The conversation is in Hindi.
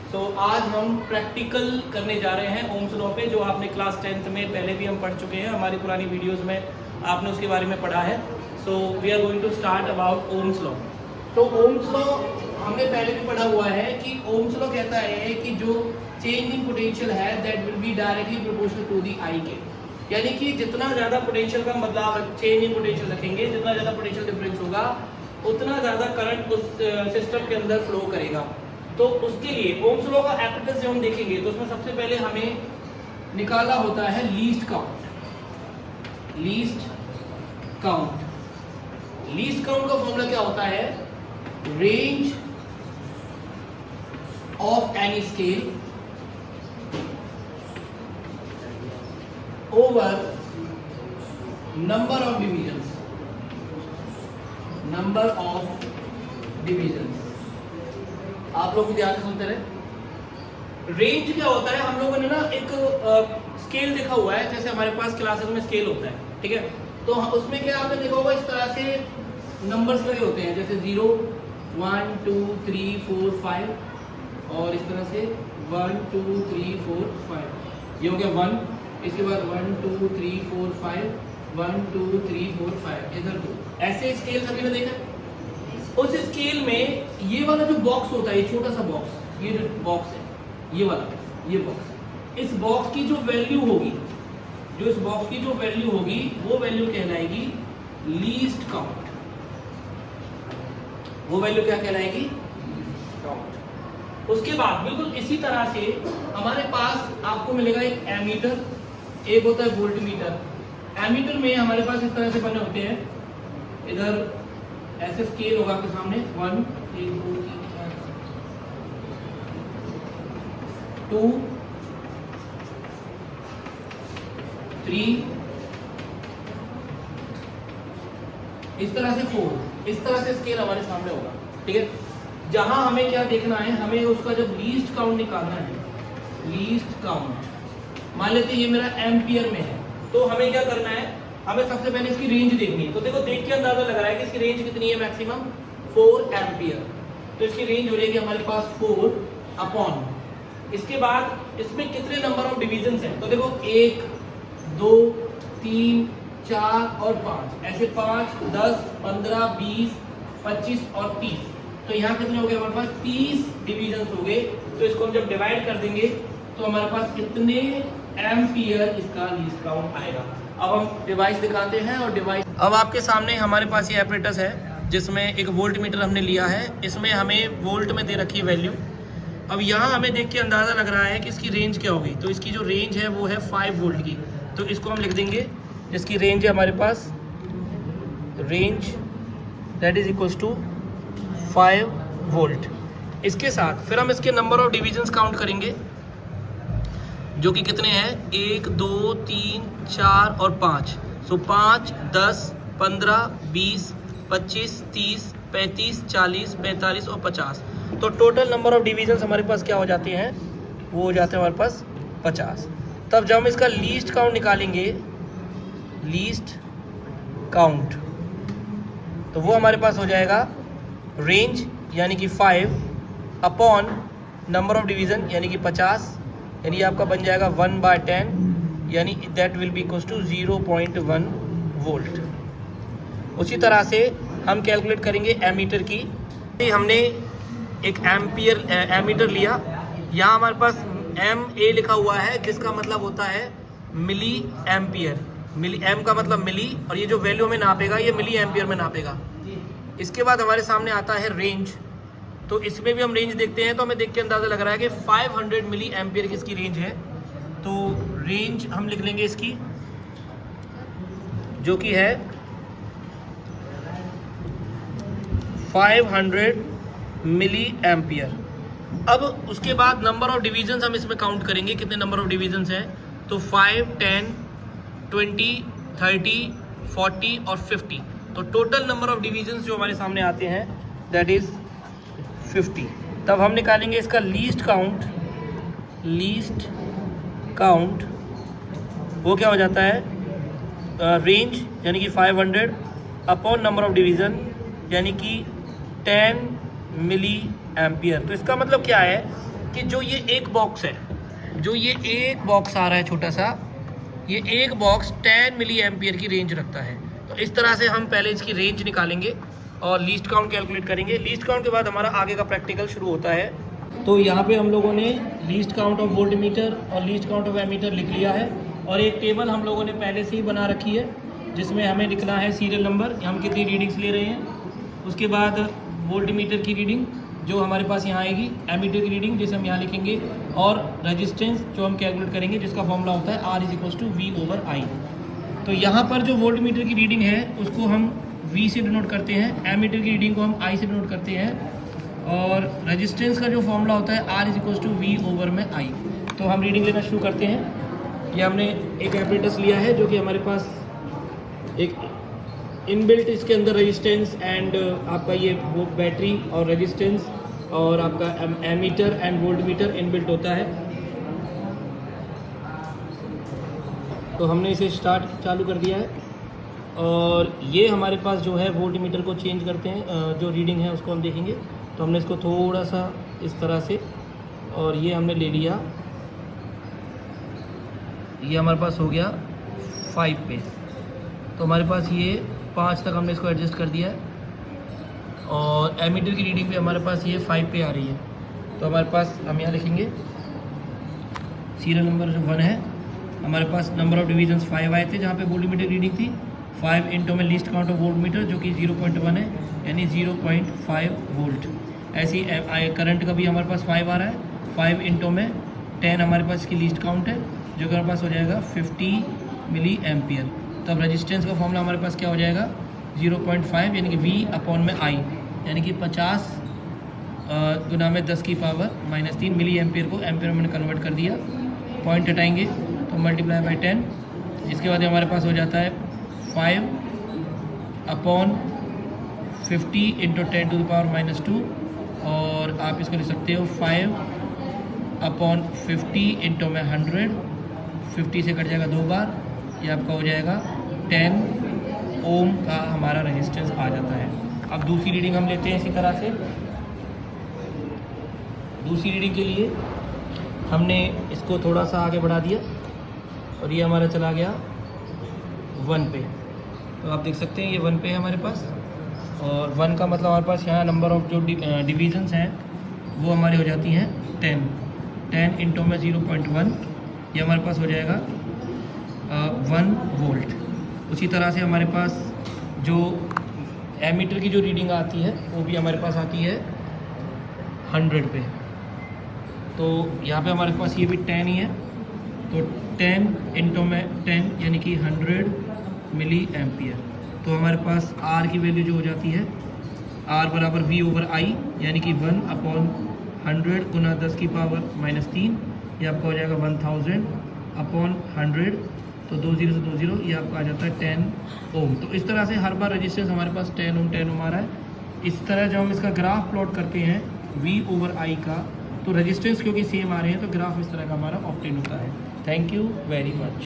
सो आज हम प्रैक्टिकल करने जा रहे हैं ओम्स लॉ पे, जो आपने क्लास 10th में पहले भी हम पढ़ चुके हैं। हमारी पुरानी वीडियोस में आपने उसके बारे में पढ़ा है। So we are going to start about Ohm's law. तो ओम्स लॉ हमने पहले भी पढ़ा हुआ है कि ओम्स लॉ कहता है कि जो चेंज इन पोटेंशियल है that will be directly proportional to the I K, यानी कि जितना ज़्यादा पोटेंशियल का बदलाव चेंज इन पोटेंशियल रखेंगे, जितना ज़्यादा पोटेंशियल डिफरेंस होगा उतना ज़्यादा करंट उस सिस्टम के अंदर फ्लो करेगा। तो उसके लिए ओम्स लॉ का एप्लीकेशन जब हम देखेंगे तो उसमें सबसे पहले हमें निकालना होता है लीस्ट काउंट। लीस्ट काउंट का फॉर्मूला क्या होता है? Range of any scale over number of divisions. आप लोग ध्यान से सुनते रहे। रेंज क्या होता है? हम लोगों ने ना एक स्केल देखा हुआ है, जैसे हमारे पास क्लासेस में स्केल होता है, ठीक है? तो उसमें क्या आपने देखा होगा, इस तरह से नंबर्स लगे होते हैं, जैसे 0 1 2 3 4 5 और इस तरह से 1 2 3 4 5। ये हो गया 1, इसके बाद 1 2 3 4 5 1 2 3 4 5, इधर 2। ऐसे स्केल सभी ने देखा। उस स्केल में ये वाला जो बॉक्स होता है, ये छोटा सा बॉक्स, ये जो बॉक्स है, ये वाला, ये बॉक्स, इस बॉक्स की जो वैल्यू होगी, इस बॉक्स की जो वैल्यू होगी वो वैल्यू कहलाएगी लीस्ट काउंट। वो वैल्यू क्या कहलाएगी? काउंट। उसके बाद बिल्कुल इसी तरह से हमारे पास आपको मिलेगा एक एमीटर, एक होता है वोल्टमीटर। एमीटर में हमारे पास इस तरह से बने होते हैं, इधर ऐसे स्केल होगा आपके सामने 1 2 3 4 2 3, इस तरह से 4, इस तरह से स्केल हमारे सामने होगा, ठीक है? जहां हमें क्या देखना है, हमें उसका जब लीस्ट काउंट निकालना है, लीस्ट काउंट मान लेते हैं ये मेरा एम्पियर में है, तो हमें क्या करना है, हमें सबसे पहले इसकी रेंज देखनी है। तो देखो, देख के अंदाजा लग रहा है कि इसकी रेंज कितनी है, मैक्सिमम 4 एम्पियर। तो इसकी रेंज हो जाएगी हमारे पास 4 अपॉन, इसके बाद इसमें कितने नंबर ऑफ डिविजन्स हैं, तो देखो 1 2 3 4 और 5, ऐसे 5 10 15 20 25 और 30। तो यहाँ कितने हो गए हमारे पास? 30 डिविजन्स हो गए। तो इसको हम जब डिवाइड कर देंगे तो हमारे पास कितने एम्पियर इसका लीस्ट काउंट आएगा। अब हम डिवाइस दिखाते हैं और डिवाइस, अब आपके सामने हमारे पास ये एपरेटस है जिसमें एक वोल्ट मीटर हमने लिया है। इसमें हमें वोल्ट में दे रखी है वैल्यू। अब यहाँ हमें देख के अंदाज़ा लग रहा है कि इसकी रेंज क्या होगी। तो इसकी जो रेंज है वो है 5 वोल्ट की। तो इसको हम लिख देंगे, इसकी रेंज है हमारे पास, range that is equals to 5 volt. इसके साथ फिर हम इसके नंबर ऑफ डिविजन्स काउंट करेंगे, जो कि कितने हैं? 1 2 3 4 और 5। सो 5 10 15 20 25 30 35 40 45 और 50। तो टोटल नंबर ऑफ डिविजन्स हमारे पास क्या हो जाते हैं? वो हो जाते हैं हमारे पास 50। तब जब हम इसका लीस्ट काउंट निकालेंगे, लीस्ट काउंट, तो वो हमारे पास हो जाएगा रेंज यानी कि 5 अपॉन नंबर ऑफ डिवीज़न यानी कि 50, यानी आपका बन जाएगा 1/10, यानी that will be equals to 0.1 volt. उसी तरह से हम कैलकुलेट करेंगे एमीटर की। हमने एक एमीटर लिया, यहाँ हमारे पास MA लिखा हुआ है, जिसका मतलब होता है मिली एम्पियर। मिली, M का मतलब मिली, और ये जो वैल्यू हमें नापेगा ये मिली एम्पियर में नापेगा। इसके बाद हमारे सामने आता है रेंज। तो इसमें भी हम रेंज देखते हैं, तो हमें देख के अंदाज़ा लग रहा है कि 500 मिली एम्पियर की इसकी रेंज है। तो रेंज हम लिख लेंगे इसकी, जो कि है 500 मिली एम्पियर। अब उसके बाद नंबर ऑफ डिविजन्स हम इसमें काउंट करेंगे, कितने नंबर ऑफ डिविजन्स हैं। तो 5 10 20 30 40 और 50। तो टोटल नंबर ऑफ डिविजन्स जो हमारे सामने आते हैं दैट इज 50। तब हम निकालेंगे इसका लीस्ट काउंट। लीस्ट काउंट वो क्या हो जाता है? रेंज यानी कि 500 अपॉन नंबर ऑफ डिवीज़न यानी कि 10 मिली एम्पियर। तो इसका मतलब क्या है कि जो ये एक बॉक्स है, जो ये एक बॉक्स आ रहा है छोटा सा, ये एक बॉक्स 10 मिली एम्पियर की रेंज रखता है। तो इस तरह से हम पहले इसकी रेंज निकालेंगे और लीस्ट काउंट कैलकुलेट करेंगे। लीस्ट काउंट के बाद हमारा आगे का प्रैक्टिकल शुरू होता है। तो यहाँ पे हम लोगों ने least count of volt meter और लीस्ट काउंट ऑफ एमीटर लिख लिया है, और एक टेबल हम लोगों ने पहले से ही बना रखी है जिसमें हमें लिखना है सीरियल नंबर, हम कितनी रीडिंग्स ले रहे हैं, उसके बाद वोल्ट मीटर की रीडिंग जो हमारे पास यहाँ आएगी, एमीटर की रीडिंग जिसे हम यहाँ लिखेंगे, और रेजिस्टेंस जो हम कैलकुलेट करेंगे जिसका फॉर्मूला होता है R=V/I। तो यहाँ पर जो वोल्ट मीटर की रीडिंग है उसको हम V से डिनोट करते हैं, एमीटर की रीडिंग को हम I से डिनोट करते हैं, और रेजिस्टेंस का जो फॉर्मूला होता है R=V/I। तो हम रीडिंग लेना शुरू करते हैं। ये हमने एक एपरेटस लिया है जो कि हमारे पास एक इनबिल्ट इसके अंदर रेजिस्टेंस एंड आपका ये वो बैटरी और रेजिस्टेंस और आपका ammeter and voltmeter inbuilt होता है। तो हमने इसे चालू कर दिया है, और ये हमारे पास जो है वोल्ट मीटर को चेंज करते हैं, जो रीडिंग है उसको हम देखेंगे। तो हमने इसको थोड़ा सा इस तरह से, और ये हमने ले लिया, ये हमारे पास हो गया 5 पे। तो हमारे पास ये 5 तक हमने इसको एडजस्ट कर दिया है, और एमीटर की रीडिंग भी हमारे पास ये 5 पे आ रही है। तो हमारे पास हम यहाँ लिखेंगे सीरियल नंबर जो 1 है, हमारे पास नंबर ऑफ डिवीजन्स 5 आए थे जहाँ पे वोल्ट मीटर रीडिंग थी। 5 इंटू में least count of volt meter जो कि 0.1 है, यानी 0.5 वोल्ट। ऐसी करंट का भी हमारे पास 5 आ रहा है। 5 इंटू में 10 हमारे पास इसकी लीस्ट काउंट है जो कि हमारे पास हो जाएगा 50 मिली एम्पियर। तो अब रेजिस्टेंस का फॉर्मूला हमारे पास क्या हो जाएगा 0.5 यानी कि V/I, यानी कि 50 गुना में 10 की पावर -3 मिली एम्पियर को एम्पियर में कन्वर्ट कर दिया। पॉइंट हटाएंगे तो मल्टीप्लाई बाई 10। इसके बाद हमारे पास हो जाता है 5/50 इंटू 10 टू द पावर -2, और आप इसको लिख सकते हो 5/50 इंटू में 100, 50 से कट जाएगा 2 बार, ये आपका हो जाएगा 10 ओम का हमारा रेजिस्टेंस आ जाता है। अब दूसरी रीडिंग हम लेते हैं इसी तरह से। दूसरी रीडिंग के लिए हमने इसको थोड़ा सा आगे बढ़ा दिया, और ये हमारा चला गया 1 पे। तो आप देख सकते हैं ये 1 पे है हमारे पास, और 1 का मतलब हमारे पास यहाँ नंबर ऑफ जो डिवीजन्स हैं वो हमारी हो जाती हैं 10 इंटू में 0.1, ये हमारे पास हो जाएगा 1 वोल्ट। उसी तरह से हमारे पास जो एमीटर की जो रीडिंग आती है वो भी हमारे पास आती है 100 पे। तो यहाँ पे हमारे पास ये भी 10 ही है, तो 10 इंटू में 10 यानी कि 100 मिली एम्पियर। तो हमारे पास R की वैल्यू जो हो जाती है R=V/I, यानी कि 1/100 गुना 10 की पावर -3, ये आपका हो जाएगा 1000/100। तो 2 0 से 2 0, ये आपका आ जाता है 10 ओम। तो इस तरह से हर बार रेजिस्टेंस हमारे पास 10 ओम आ रहा है। इस तरह जब हम इसका ग्राफ प्लॉट करते हैं V/I का, तो रेजिस्टेंस क्योंकि सेम आ रहे हैं तो ग्राफ इस तरह का हमारा ऑब्टेन होता है। Thank you very much.